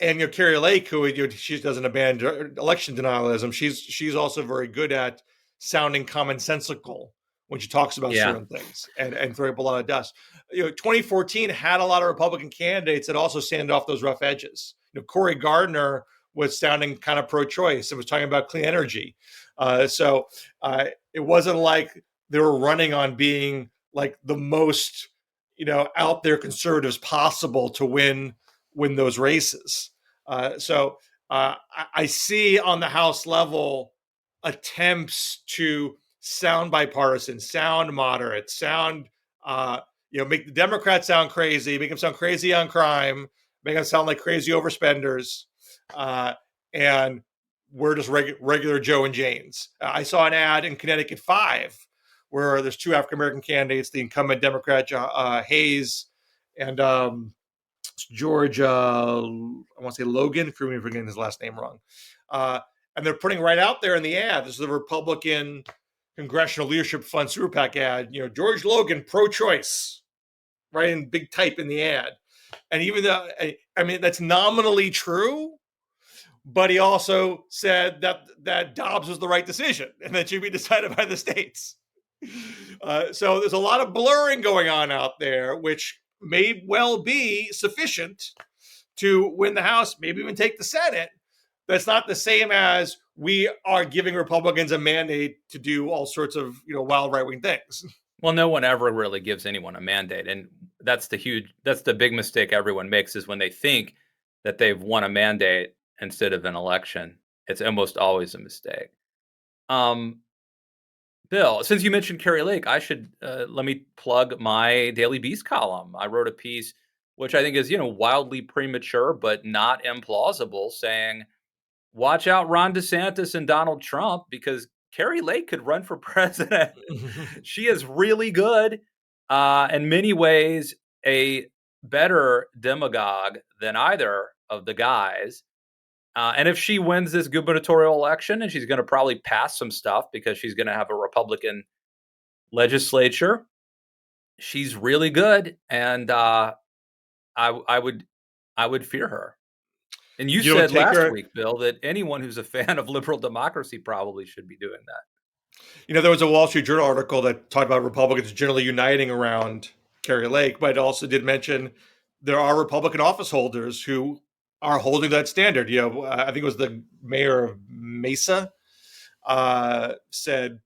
Kari Lake, who she doesn't abandon election denialism, she's also very good at sounding commonsensical when she talks about certain things and throwing up a lot of dust. 2014 had a lot of Republican candidates that also sanded off those rough edges. Cory Gardner was sounding kind of pro-choice and was talking about clean energy. So it wasn't like they were running on being like the most, out there conservatives possible to win those races. So I see on the House level attempts to sound bipartisan, sound moderate, sound, make the Democrats sound crazy, make them sound crazy on crime, make them sound like crazy overspenders, and we're just regular Joe and Janes. I saw an ad in Connecticut 5 where there's two African American candidates, the incumbent Democrat Hayes and George, I want to say Logan, for me forgetting his last name wrong. And they're putting right out there in the ad, this is a Republican Congressional Leadership Fund Super PAC ad, George Logan, pro-choice, right in big type in the ad. And even though, that's nominally true, but he also said that Dobbs was the right decision and that should be decided by the states. So there's a lot of blurring going on out there, which may well be sufficient to win the House, maybe even take the Senate. That's not the same as we are giving Republicans a mandate to do all sorts of wild right-wing things. Well, no one ever really gives anyone a mandate, and that's the big mistake everyone makes, is when they think that they've won a mandate instead of an election. It's almost always a mistake. Bill, since you mentioned Kari Lake, I should let me plug my Daily Beast column. I wrote a piece which I think is wildly premature but not implausible, saying, watch out Ron DeSantis and Donald Trump, because Kari Lake could run for president. She is really good, in many ways a better demagogue than either of the guys. And if she wins this gubernatorial election, and she's going to probably pass some stuff because she's going to have a Republican legislature, she's really good, and I would fear her. And you said last week, Bill, that anyone who's a fan of liberal democracy probably should be doing that. There was a Wall Street Journal article that talked about Republicans generally uniting around Kari Lake, but it also did mention there are Republican office holders who are holding that standard. I think it was the mayor of Mesa said,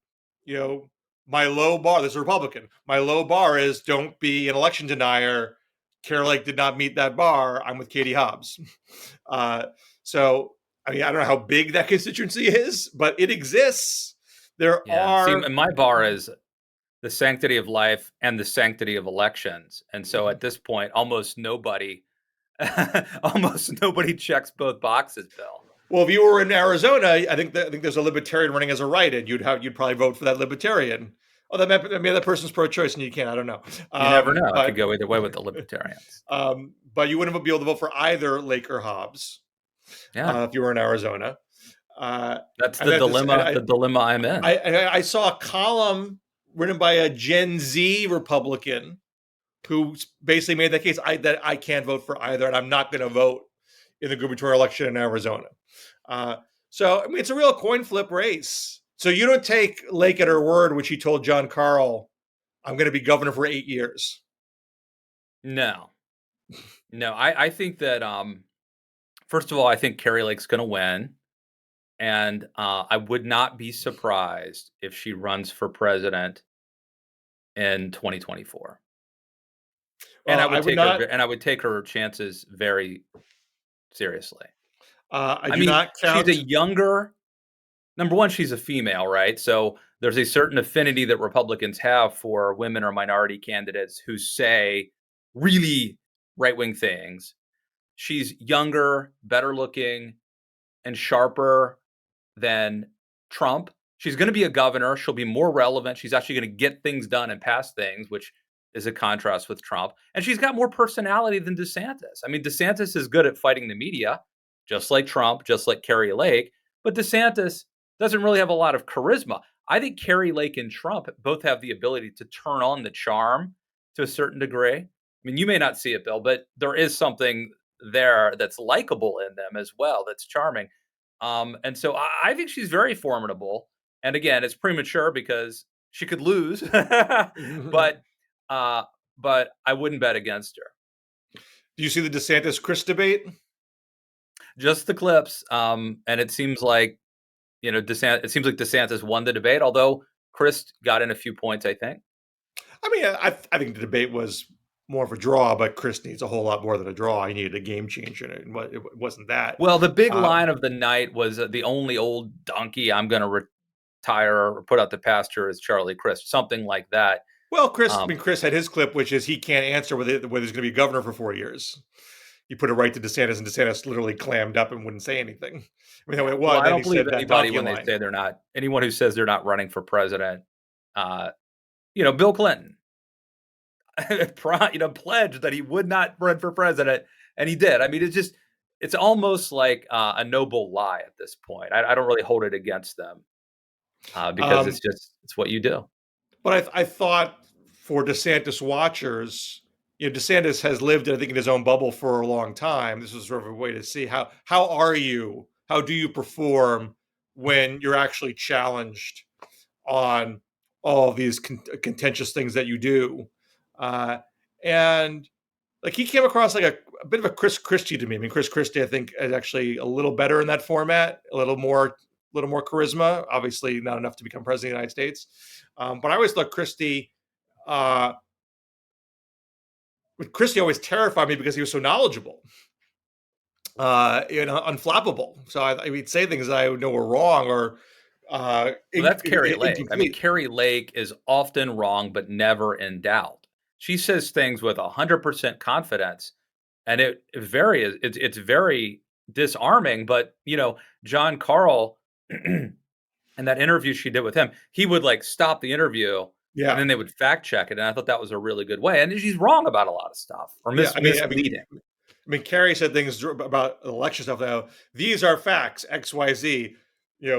my low bar, this is a Republican, my low bar is don't be an election denier. Kari Lake did not meet that bar. I'm with Katie Hobbs. So, I don't know how big that constituency is, but it exists. There are. See, my bar is the sanctity of life and the sanctity of elections. And so at this point, almost nobody checks both boxes, Bill. Well, if you were in Arizona, I think there's a libertarian running as a write-in. You'd probably vote for that libertarian. Oh, that person's pro-choice, and you can't. I don't know. You never know. I could go either way with the libertarians. But you wouldn't be able to vote for either Lake or Hobbs. Yeah, if you were in Arizona. That's the dilemma. The dilemma I'm in. I saw a column written by a Gen Z Republican who basically made that case that I can't vote for either, and I'm not going to vote in the gubernatorial election in Arizona. So it's a real coin flip race. So you don't take Lake at her word, which he told John Carl, I'm going to be governor for 8 years. No, I think that, first of all, I think Kari Lake's going to win. And I would not be surprised if she runs for president in 2024. And I would take her chances very seriously. I do not count. She's a younger. Number one, she's a female, right? So there's a certain affinity that Republicans have for women or minority candidates who say really right-wing things. She's younger, better looking, and sharper than Trump. She's going to be a governor. She'll be more relevant. She's actually going to get things done and pass things, which is a contrast with Trump. And she's got more personality than DeSantis. DeSantis is good at fighting the media, just like Trump, just like Kari Lake. But DeSantis doesn't really have a lot of charisma. I think Kari Lake and Trump both have the ability to turn on the charm to a certain degree. You may not see it, Bill, but there is something there that's likable in them as well, that's charming. And so I think she's very formidable. And again, it's premature because she could lose, but I wouldn't bet against her. Do you see the DeSantis-Chris debate? Just the clips. And it seems like, DeSantis won the debate, although Chris got in a few points, I think. I think the debate was more of a draw, but Chris needs a whole lot more than a draw. He needed a game changer, and it wasn't that. Well, the big line of the night was the only old donkey I'm going to retire or put out the pasture is Charlie Crist, something like that. Well, Chris had his clip, which is he can't answer whether he's going to be governor for 4 years. He put it right to DeSantis, and DeSantis literally clammed up and wouldn't say anything. I mean, it was. Well, I don't believe anybody when they say they're not. Anyone who says they're not running for president, Bill Clinton, pledged that he would not run for president, and he did. I mean, it's almost like a noble lie at this point. I don't really hold it against them because it's what you do. But I thought for DeSantis watchers, DeSantis has lived, I think, in his own bubble for a long time. This was sort of a way to see how do you perform when you're actually challenged on all these contentious things that you do. And like he came across like a bit of a Chris Christie to me. I mean, Chris Christie, I think, is actually a little better in that format, a little more charisma. Obviously, not enough to become president of the United States. But I always thought Christie always terrified me because he was so knowledgeable, unflappable. So he'd say things that I would know were wrong or. That's Kari Lake. I mean, Kari Lake is often wrong, but never in doubt. She says things with 100% confidence, and it's very disarming. But John Carl, in that interview she did with him, he would like stop the interview, and then they would fact check it, and I thought that was a really good way. And she's wrong about a lot of stuff or misleading. I mean, Kari said things about election stuff. Now, these are facts, X, Y, Z.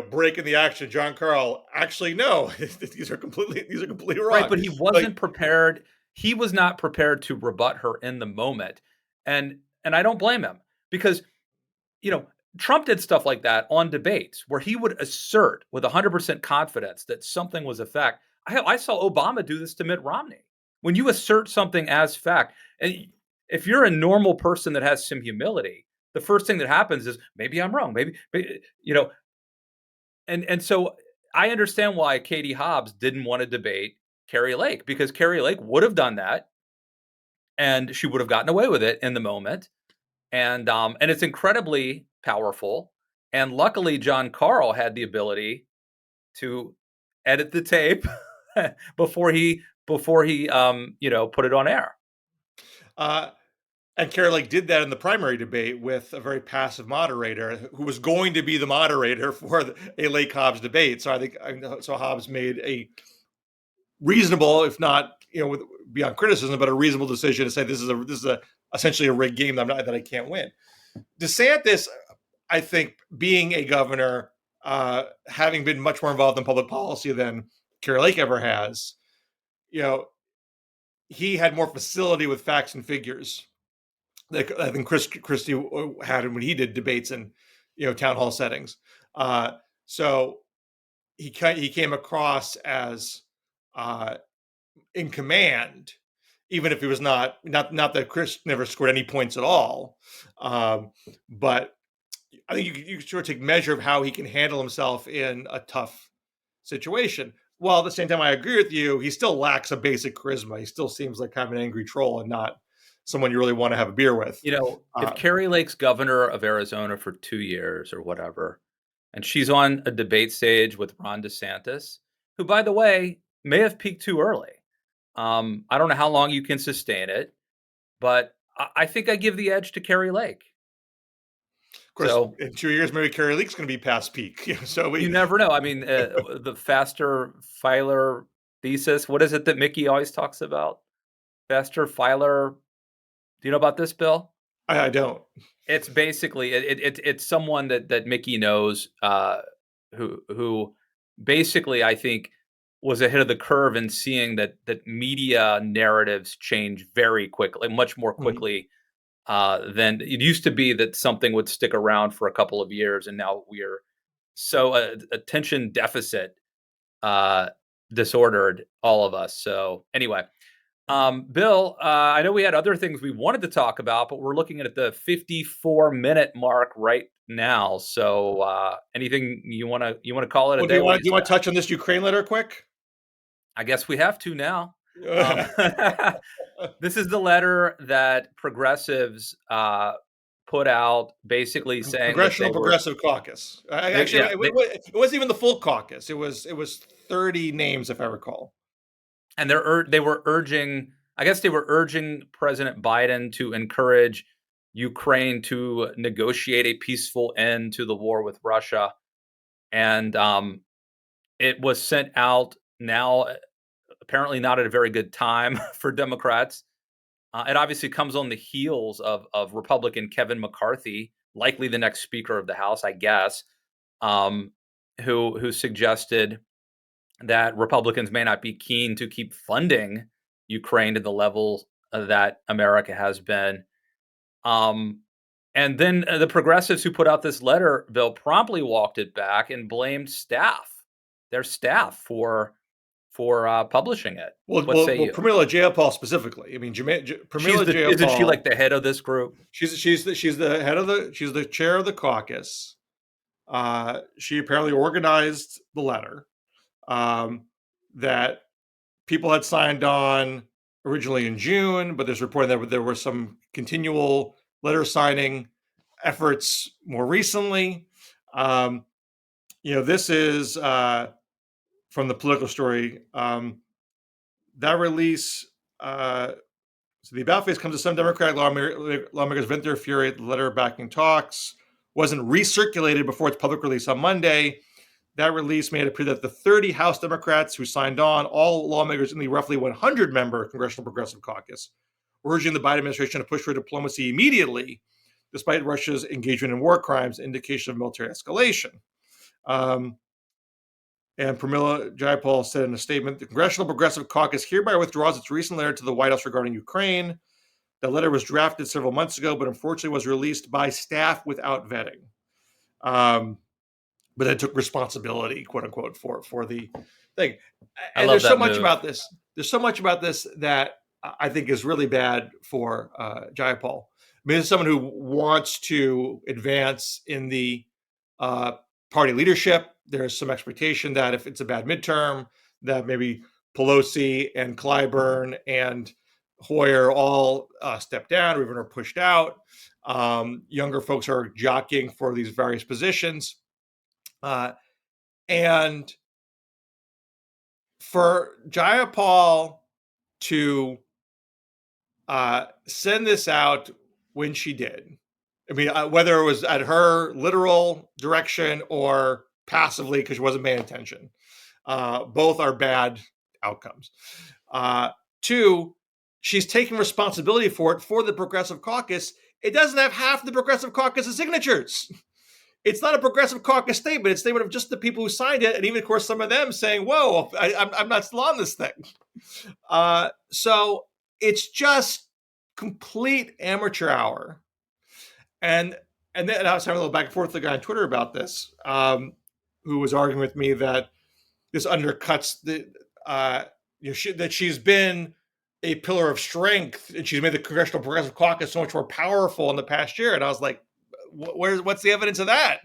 Breaking the action. John Carl, actually, no, these are completely wrong. Right, but he wasn't prepared. He was not prepared to rebut her in the moment. And I don't blame him because, Trump did stuff like that on debates where he would assert with 100% confidence that something was a fact. I saw Obama do this to Mitt Romney. When you assert something as fact, and if you're a normal person that has some humility, the first thing that happens is maybe I'm wrong. Maybe And so I understand why Katie Hobbs didn't want to debate Kari Lake, because Kari Lake would have done that and she would have gotten away with it in the moment. And it's incredibly powerful. And luckily, John Carl had the ability to edit the tape before he put it on air. And Kari Lake did that in the primary debate with a very passive moderator who was going to be the moderator for a Lake Hobbs debate. So I think Hobbs made a reasonable, if not beyond criticism, but a reasonable decision to say this is essentially a rigged game that I can't win. DeSantis, I think, being a governor, having been much more involved in public policy than Kari Lake ever has, he had more facility with facts and figures. I think Christie had when he did debates in town hall settings. So he came across as in command, even if he was not that Chris never scored any points at all. But I think you sort of take measure of how he can handle himself in a tough situation. While at the same time, I agree with you, he still lacks a basic charisma. He still seems like kind of an angry troll and not someone you really want to have a beer with. If Kari Lake's governor of Arizona for 2 years or whatever, and she's on a debate stage with Ron DeSantis, who, by the way, may have peaked too early. I don't know how long you can sustain it, but I think I give the edge to Kari Lake. Of course, in 2 years, maybe Kari Lake's going to be past peak. You never know. I mean, the faster filer thesis, what is it that Mickey always talks about? Faster filer. Do you know about this, Bill? I don't. It's basically it's someone that Mickey knows who basically I think was ahead of the curve in seeing that media narratives change very quickly, much more quickly than it used to be that something would stick around for a couple of years, and now we're so attention deficit disordered, all of us. So anyway. Bill, I know we had other things we wanted to talk about, but we're looking at the 54-minute mark right now. So, anything you want to call it a day? Do you want to touch on this Ukraine letter quick? I guess we have to now. Um, this is the letter that progressives put out, basically saying that Congressional Progressive Caucus. Actually, yeah, it wasn't even the full caucus. It was 30 names, if I recall. and they were urging, I guess they were urging President Biden to encourage Ukraine to negotiate a peaceful end to the war with Russia. And it was sent out now, apparently not at a very good time for Democrats. It obviously comes on the heels of Republican Kevin McCarthy, likely the next Speaker of the House, I guess, um, who suggested that Republicans may not be keen to keep funding Ukraine to the level that America has been. And then the progressives who put out this letter, Bill, promptly walked it back and blamed their staff for publishing it. What say you? Pramila Jayapal specifically. I mean, Pramila Jayapal. Isn't she like the head of this group? She's the head of she's the chair of the caucus. She apparently organized the letter that people had signed on originally in June, but there's reporting that there were some continual letter signing efforts more recently. This is from the Political Story. That release, so the about face comes to some Democratic lawmakers vent their fury at the letter backing talks. Wasn't recirculated before its public release on Monday. That release made it appear that the 30 House Democrats who signed on, all lawmakers in the roughly 100-member Congressional Progressive Caucus, were urging the Biden administration to push for diplomacy immediately, despite Russia's engagement in war crimes, indication of military escalation. And Pramila Jayapal said in a statement, the Congressional Progressive Caucus hereby withdraws its recent letter to the White House regarding Ukraine. The letter was drafted several months ago, but unfortunately was released by staff without vetting. But it took responsibility, quote unquote, for the thing. And there's so much about this. There's so much about this that I think is really bad for Jayapal. I mean, as someone who wants to advance in the party leadership, there's some expectation that if it's a bad midterm, that maybe Pelosi and Clyburn and Hoyer all step down or even are pushed out. Younger folks are jockeying for these various positions. And for Jayapal to send this out when she did, I mean, whether it was at her literal direction or passively because she wasn't paying attention, both are bad outcomes. Two, she's taking responsibility for it for the Progressive Caucus. It doesn't have half the Progressive Caucus's signatures. It's not a Progressive Caucus statement. It's a statement of just the people who signed it. And even, of course, some of them saying, whoa, I'm not still on this thing. So it's just complete amateur hour. And then I was having a little back and forth with the guy on Twitter about this, who was arguing with me that this undercuts that she's been a pillar of strength and she's made the Congressional Progressive Caucus so much more powerful in the past year. And I was like, what's the evidence of that?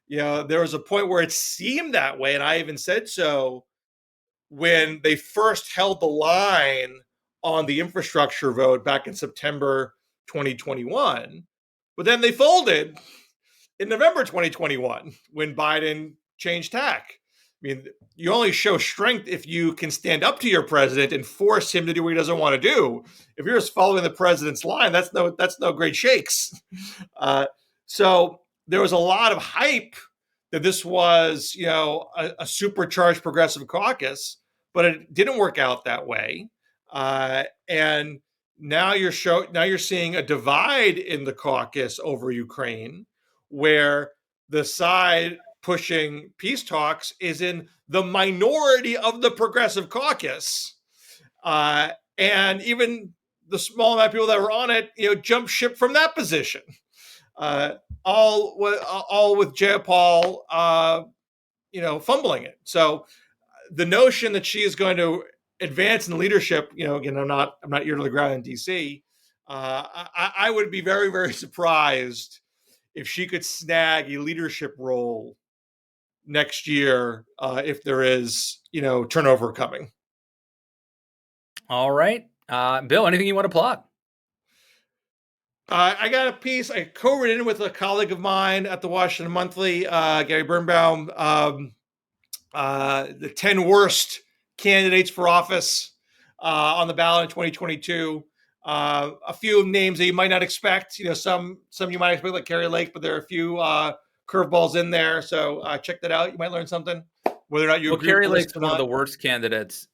There was a point where it seemed that way, and I even said so when they first held the line on the infrastructure vote back in September 2021. But then they folded in November 2021 when Biden changed tack. I mean, you only show strength if you can stand up to your president and force him to do what he doesn't want to do. If you're just following the president's line, that's no great shakes. So there was a lot of hype that this was, a supercharged Progressive Caucus, but it didn't work out that way. And now you're seeing a divide in the caucus over Ukraine, where the side pushing peace talks is in the minority of the Progressive Caucus. And even the small amount of people that were on it, jumped ship from that position. All with Jayapal, fumbling it. So the notion that she is going to advance in leadership, again, I'm not ear to the ground in DC. I would be very, very surprised if she could snag a leadership role next year if there is, turnover coming. All right. Bill, anything you want to plug? I got a piece I co-written with a colleague of mine at the Washington Monthly, Gary Birnbaum, the 10 worst candidates for office on the ballot in 2022. A few names that you might not expect. Some you might expect, like Kari Lake, but there are a few curveballs in there. So check that out. You might learn something. Whether or not you agree with Kari the list Lake's or one of not. the worst candidates,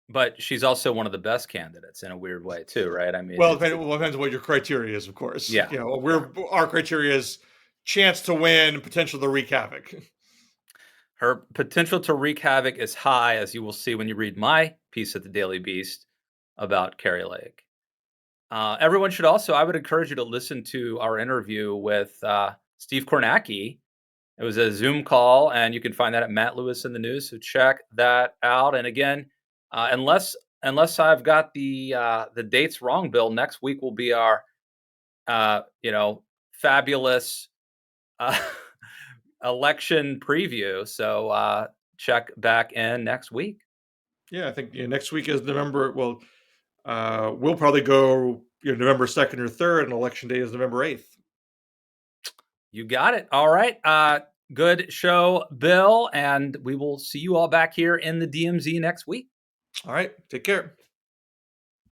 but she's also one of the best candidates in a weird way too, right? I mean, Well, it depends on what your criteria is, of course. Yeah. Our criteria is chance to win, potential to wreak havoc. Her potential to wreak havoc is high, as you will see when you read my piece at the Daily Beast about Kari Lake. Everyone should also, I would encourage you to listen to our interview with Steve Kornacki. It was a Zoom call, and you can find that at Matt Lewis in the News. So check that out. And again, unless I've got the dates wrong, Bill, next week will be our fabulous election preview. So check back in next week. Yeah, I think next week is November. Well, we'll probably go November 2nd or 3rd, and election day is November 8th. You got it. All right. Good show, Bill. And we will see you all back here in the DMZ next week. All right. Take care.